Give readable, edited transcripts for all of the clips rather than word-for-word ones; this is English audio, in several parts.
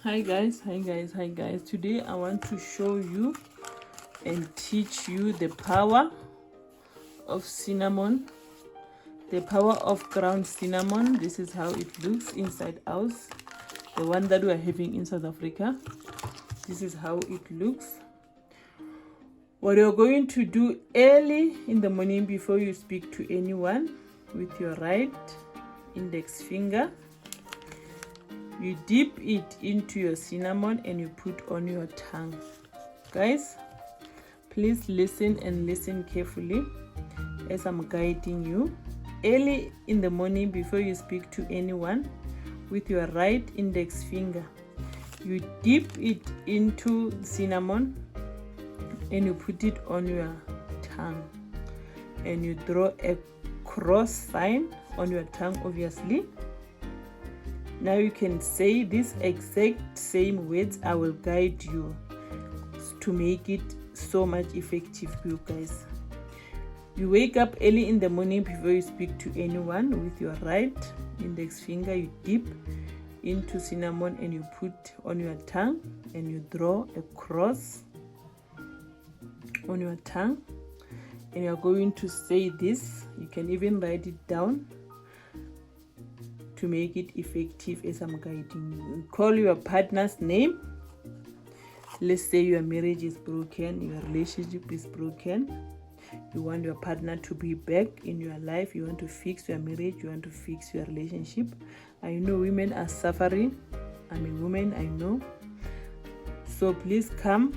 Hi guys, today I want to show you and teach you the power of cinnamon, the power of ground cinnamon. This is how it looks inside out, the one that we are having in South Africa. This is how it looks. What you're going to do early in the morning before you speak to anyone, with your right index finger, you dip it into your cinnamon and you put on your tongue. Guys, please listen and listen carefully as I'm guiding you. Early in the morning before you speak to anyone, with your right index finger, you dip it into cinnamon and you put it on your tongue, and you draw a cross sign on your tongue, obviously. Now you can say these exact same words. I will guide you to make it so much effective for you guys. You wake up early in the morning before you speak to anyone. With your right index finger, you dip into cinnamon and you put on your tongue, and you draw a cross on your tongue, and you're going to say this. You can even write it down to make it effective as I'm guiding you. You call your partner's name. Let's say your marriage is broken, your relationship is broken. You want your partner to be back in your life. You want to fix your marriage. You want to fix your relationship. I know women are suffering. I'm a woman, I know. So please come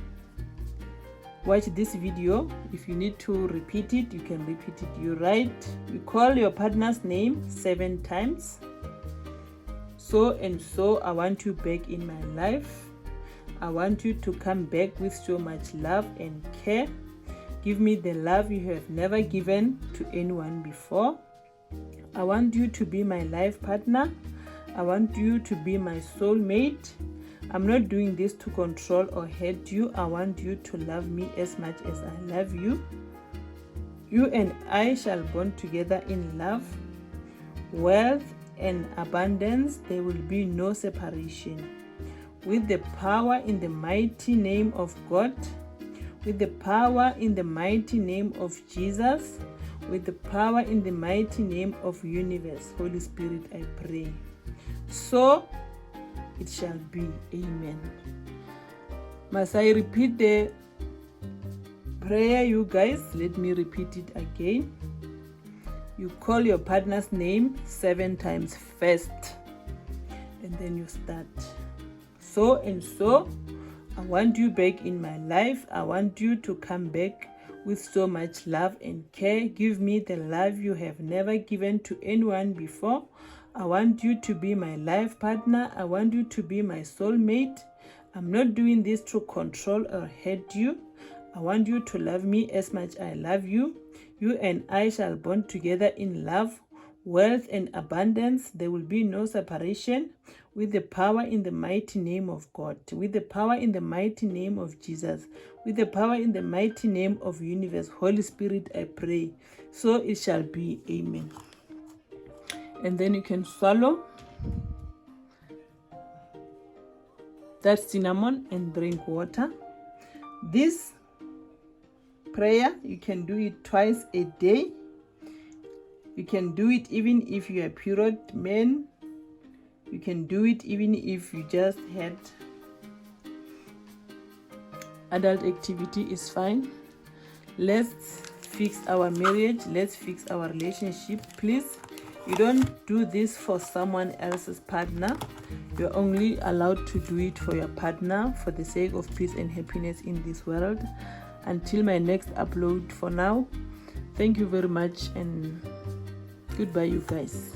watch this video. If you need to repeat it, you can repeat it. You call your partner's name 7 times. So and so, I want you back in my life. I want you to come back with so much love and care. Give me the love you have never given to anyone before. I want you to be my life partner. I want you to be my soulmate. I'm not doing this to control or hurt you. I want you to love me as much as I love you. You and I shall bond together in love, wealth, and abundance. There will be no separation. With the power in the mighty name of God, with the power in the mighty name of Jesus, with the power in the mighty name of universe, Holy Spirit, I pray. So it shall be. Amen. Must I repeat the prayer, you guys? Let me repeat it again. You call your partner's name 7 times first, and then you start. So and so, I want you back in my life. I want you to come back with so much love and care. Give me the love you have never given to anyone before. I want you to be my life partner. I want you to be my soulmate. I'm not doing this to control or hurt you. I want you to love me as much as I love you. You and I shall bond together in love, wealth, and abundance. There will be no separation. With the power in the mighty name of God, with the power in the mighty name of Jesus, with the power in the mighty name of universe, Holy Spirit, I pray. So it shall be. Amen. And then you can swallow that cinnamon and drink water. This prayer, you can do it twice a day. You can do it even if you are period man. You can do it even if you just had adult activity, is fine. Let's fix our marriage. Let's fix our relationship. Please, you don't do this for someone else's partner. You're only allowed to do it for your partner, for the sake of peace and happiness in this world. Until my next upload, for now, thank you very much and goodbye, you guys.